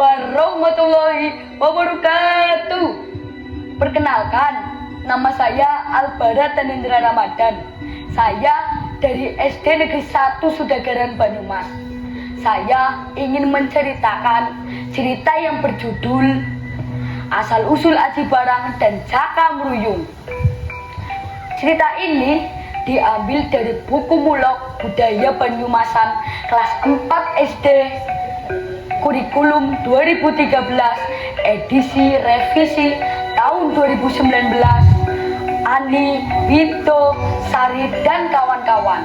warahmatullahi wabarakatuh. Perkenalkan, nama saya Albara Tanindra Ramadan. Saya dari SD Negeri 1 Sudagaran Banyumas. Saya ingin menceritakan cerita yang berjudul Asal Usul Aji Barang dan Jaka Mruyung. Cerita ini diambil dari buku Mulok Budaya Banyumasan kelas 4 SD kurikulum 2013 edisi revisi tahun 2019 Ani, Wito, Sari dan kawan-kawan.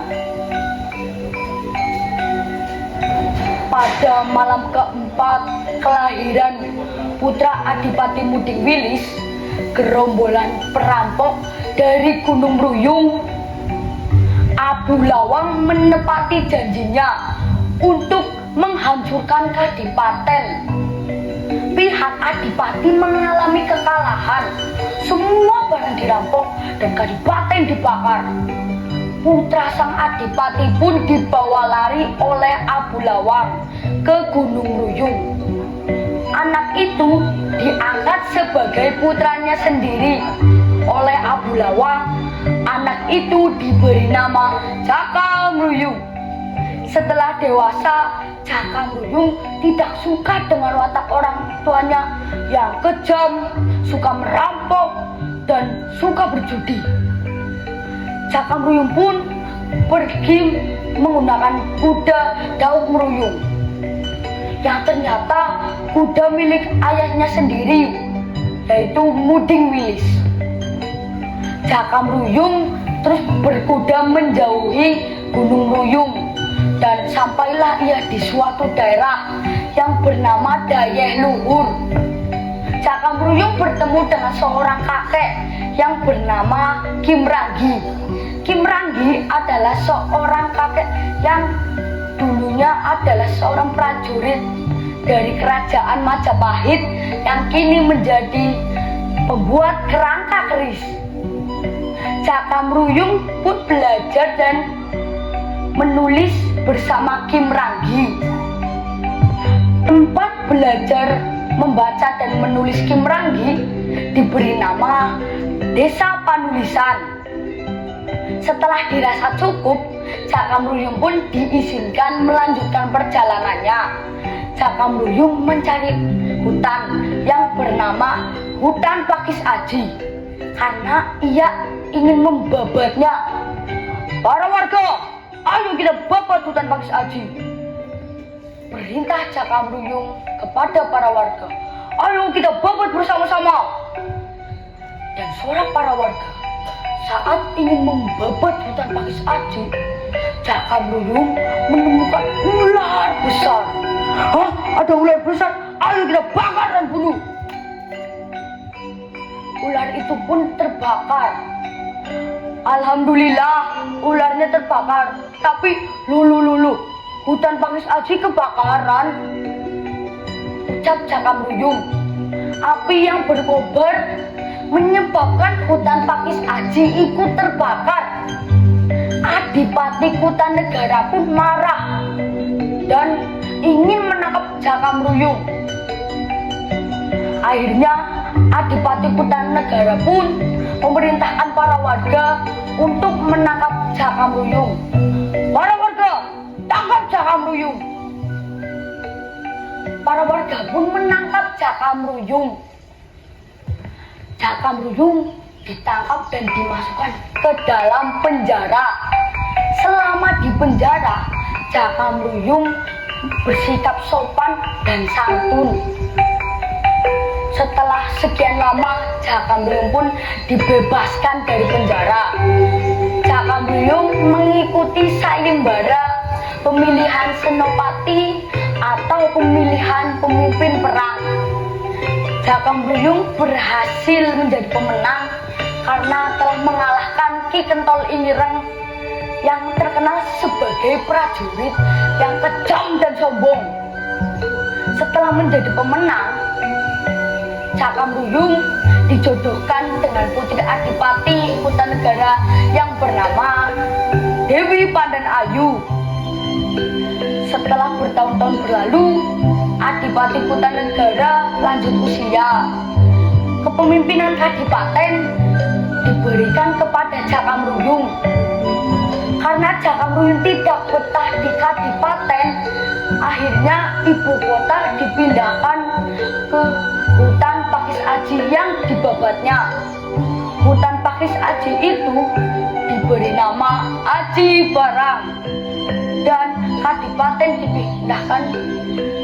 Pada malam keempat kelahiran putra Adipati Muding Wilis, gerombolan perampok dari Gunung Mruyung, Abu Lawang menepati janjinya untuk menghancurkan Kadipaten. Pihak Adipati mengalami kekalahan. Semua barang dirampok dan Kadipaten dibakar. Putra sang Adipati pun dibawa lari oleh Abu Lawang ke Gunung Mruyung. Anak itu diangkat sebagai putranya sendiri oleh Abu Lawang. Anak itu diberi nama Jaka Mruyung. Setelah dewasa, Jaka Mruyung tidak suka dengan watak orang tuanya yang kejam, suka merampok, dan suka berjudi. Jaka Mruyung pun pergi menggunakan kuda Dauk Mruyung, yang ternyata kuda milik ayahnya sendiri, yaitu Muding Wilis. Jaka Mruyung terus berkuda menjauhi Gunung Mruyung dan sampailah ia di suatu daerah yang bernama Dayeh Luhur. Jaka Mruyung bertemu dengan seorang kakek yang bernama Kim Ranggi. Kim Ranggi adalah seorang kakek yang dulunya adalah seorang prajurit dari kerajaan Majapahit yang kini menjadi pembuat kerangka keris. Jaka Mruyung pun belajar dan menulis bersama Kim Ranggi. Tempat belajar membaca dan menulis Kim Ranggi diberi nama Desa Panulisan. Setelah dirasa cukup, Jaka Mruyung pun diizinkan melanjutkan perjalanannya. Jaka Mruyung mencari hutan yang bernama Hutan Pakis Aji karena ia ingin membabatnya. Para warga, ayo kita babat hutan Pakis Aji. Perintah Jaka Mruyung kepada para warga. Ayo kita babat bersama-sama. Dan suara para warga saat ingin membabat hutan Pakis Aji, Jaka Mruyung menemukan ular besar. Hah? Ada ular besar? Ayo kita bakar dan bunuh. Ular itu pun terbakar. Alhamdulillah ularnya terbakar. Tapi lulu hutan Pakis Aji kebakaran, ucap Jaka Mruyung. Api yang berkobar menyebabkan hutan Pakis Aji ikut terbakar. Adipati Kutanegara pun marah dan ingin menangkap Jaka Mruyung. Akhirnya Adipati Kutanegara pun memerintahkan para warga untuk menangkap Jaka Mruyung. Para warga, tangkap Jaka Mruyung. Para warga pun menangkap Jaka Mruyung. Jaka Mruyung ditangkap dan dimasukkan ke dalam penjara. Selama di penjara, Jaka Mruyung bersikap sopan dan santun. Setelah sekian lama, Jaka Mruyung pun dibebaskan dari penjara. Jaka Mruyung mengikuti sayembara pemilihan senopati atau pemilihan pemimpin perang. Jaka Mruyung berhasil menjadi pemenang karena telah mengalahkan Ki Kentol Inireng yang terkenal sebagai prajurit yang kejam dan sombong. Setelah menjadi pemenang, Jaka Mruyung dijodohkan dengan putri Adipati Kutanegara yang bernama Dewi Pandan Ayu. Setelah bertahun-tahun berlalu, Adipati Kutanegara lanjut usia. Kepemimpinan Kadipaten diberikan kepada Jakamruyung. Karena Jakamruyung tidak betah di Kadipaten, akhirnya ibu kota dipindahkan ke hutan Pakis Aji yang dibabatnya. Hutan Pakis Aji itu diberi nama Aji Barang dan Kadipaten dipindahkan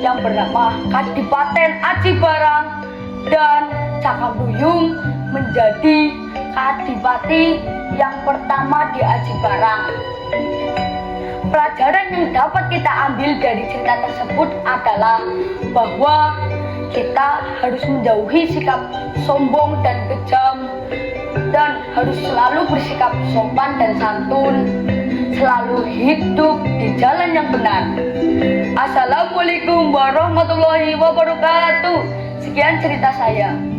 yang bernama Kadipaten Aji Barang, dan Jakamruyung menjadi Kadipati yang pertama di Aji Barang. Pelajaran yang dapat kita ambil dari cerita tersebut adalah bahwa kita harus menjauhi sikap sombong dan kejam, dan harus selalu bersikap sopan dan santun, selalu hidup di jalan yang benar. Assalamualaikum warahmatullahi wabarakatuh. Sekian cerita saya.